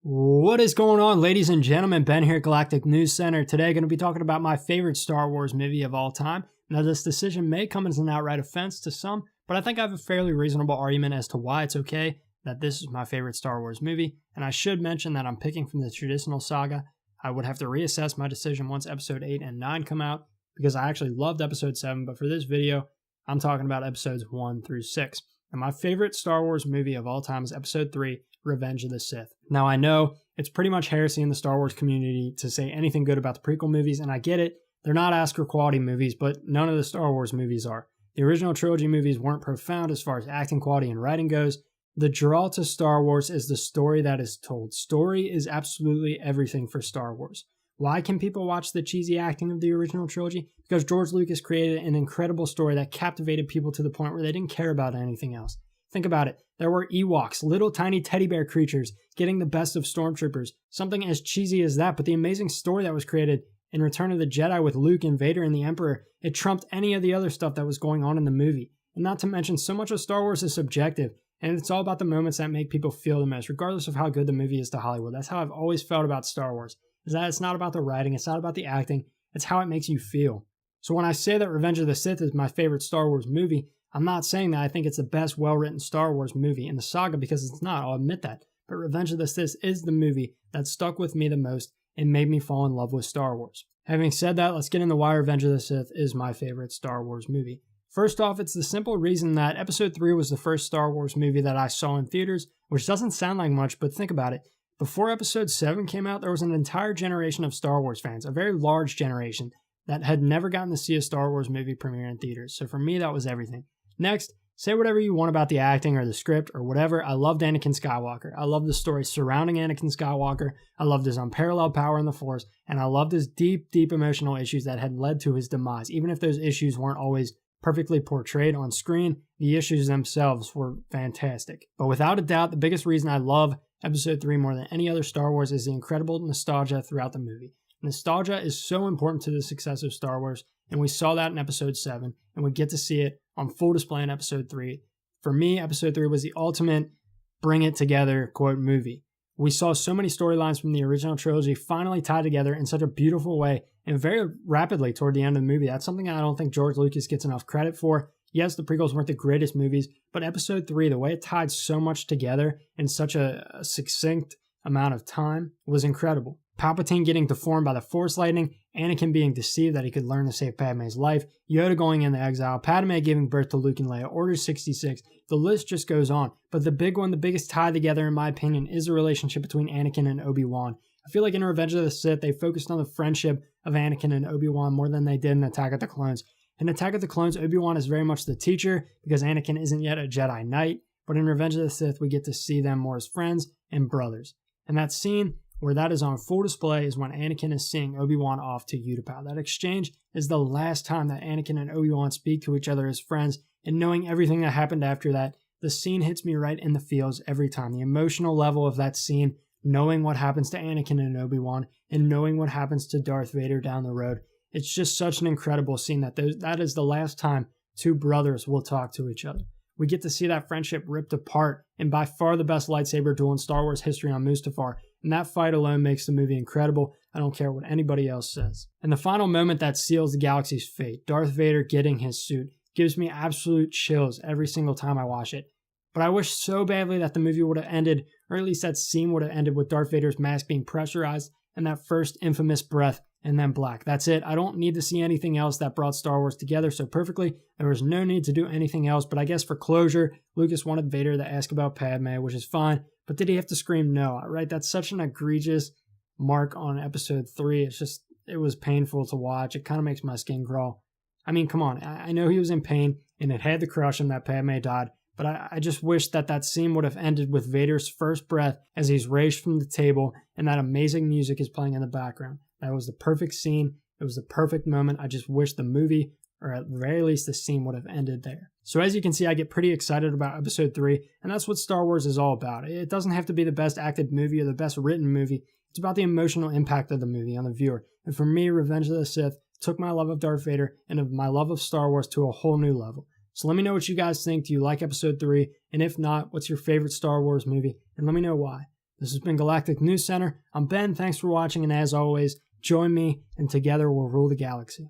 What is going on, ladies and gentlemen? Ben here at Galactic News Center. Today, going to be talking about my favorite Star Wars movie of all time. Now, this decision may come as an outright offense to some, but I think I have a fairly reasonable argument as to why it's okay that this is my favorite Star Wars movie. And I should mention that I'm picking from the traditional saga. I would have to reassess my decision once Episode 8 and 9 come out, because I actually loved Episode 7, but for this video, I'm talking about Episodes 1 through 6. And my favorite Star Wars movie of all time is Episode 3, Revenge of the Sith. Now, I know it's pretty much heresy in the Star Wars community to say anything good about the prequel movies, and I get it. They're not Oscar quality movies, but none of the Star Wars movies are. The original trilogy movies weren't profound as far as acting quality and writing goes. The draw to Star Wars is the story that is told. Story is absolutely everything for Star Wars. Why can people watch the cheesy acting of the original trilogy? Because George Lucas created an incredible story that captivated people to the point where they didn't care about anything else. Think about it. There were Ewoks, little tiny teddy bear creatures, getting the best of stormtroopers. Something as cheesy as that, but the amazing story that was created in Return of the Jedi with Luke and Vader and the Emperor, it trumped any of the other stuff that was going on in the movie. And not to mention, so much of Star Wars is subjective, and it's all about the moments that make people feel the most, regardless of how good the movie is to Hollywood. That's how I've always felt about Star Wars, is that it's not about the writing, it's not about the acting, it's how it makes you feel. So when I say that Revenge of the Sith is my favorite Star Wars movie, I'm not saying that I think it's the best well-written Star Wars movie in the saga, because it's not, I'll admit that. But Revenge of the Sith is the movie that stuck with me the most and made me fall in love with Star Wars. Having said that, let's get into why Revenge of the Sith is my favorite Star Wars movie. First off, it's the simple reason that Episode 3 was the first Star Wars movie that I saw in theaters, which doesn't sound like much, but think about it. Before Episode 7 came out, there was an entire generation of Star Wars fans, a very large generation, that had never gotten to see a Star Wars movie premiere in theaters. So for me, that was everything. Next, say whatever you want about the acting or the script or whatever. I loved Anakin Skywalker. I loved the story surrounding Anakin Skywalker. I loved his unparalleled power in the Force. And I loved his deep, deep emotional issues that had led to his demise. Even if those issues weren't always perfectly portrayed on screen, the issues themselves were fantastic. But without a doubt, the biggest reason I love Episode 3 more than any other Star Wars is the incredible nostalgia throughout the movie. Nostalgia is so important to the success of Star Wars, and we saw that in Episode 7, and we get to see it on full display in Episode 3. For me, Episode 3 was the ultimate bring it together, quote, movie. We saw so many storylines from the original trilogy finally tied together in such a beautiful way and very rapidly toward the end of the movie. That's something I don't think George Lucas gets enough credit for. Yes, the prequels weren't the greatest movies, but Episode 3, the way it tied so much together in such a succinct amount of time was incredible. Palpatine getting deformed by the Force lightning, Anakin being deceived that he could learn to save Padme's life, Yoda going into exile, Padme giving birth to Luke and Leia, Order 66, the list just goes on. But the big one, the biggest tie together in my opinion, is the relationship between Anakin and Obi-Wan. I feel like in Revenge of the Sith, they focused on the friendship of Anakin and Obi-Wan more than they did in Attack of the Clones. In Attack of the Clones, Obi-Wan is very much the teacher because Anakin isn't yet a Jedi Knight, but in Revenge of the Sith, we get to see them more as friends and brothers. And that scene where that is on full display is when Anakin is seeing Obi-Wan off to Utapau. That exchange is the last time that Anakin and Obi-Wan speak to each other as friends, and knowing everything that happened after that, the scene hits me right in the feels every time. The emotional level of that scene, knowing what happens to Anakin and Obi-Wan, and knowing what happens to Darth Vader down the road. It's just such an incredible scene that is the last time two brothers will talk to each other. We get to see that friendship ripped apart in by far the best lightsaber duel in Star Wars history on Mustafar, and that fight alone makes the movie incredible. I don't care what anybody else says. And the final moment that seals the galaxy's fate, Darth Vader getting his suit, gives me absolute chills every single time I watch it. But I wish so badly that the movie would have ended, or at least that scene would have ended with Darth Vader's mask being pressurized and that first infamous breath and then black. That's it. I don't need to see anything else that brought Star Wars together so perfectly. There was no need to do anything else, but I guess for closure, Lucas wanted Vader to ask about Padme, which is fine, but did he have to scream no, right? That's such an egregious mark on Episode 3. It was painful to watch. It kind of makes my skin crawl. I mean, come on. I know he was in pain, and it had to crush him that Padme died, but I just wish that scene would have ended with Vader's first breath as he's raised from the table, and that amazing music is playing in the background. That was the perfect scene. It was the perfect moment. I just wish the movie, or at the very least the scene, would have ended there. So as you can see, I get pretty excited about Episode 3, and that's what Star Wars is all about. It doesn't have to be the best acted movie or the best written movie. It's about the emotional impact of the movie on the viewer. And for me, Revenge of the Sith took my love of Darth Vader and my love of Star Wars to a whole new level. So let me know what you guys think. Do you like Episode 3? And if not, what's your favorite Star Wars movie? And let me know why. This has been Galactic News Center. I'm Ben. Thanks for watching, and as always, join me, and together we'll rule the galaxy.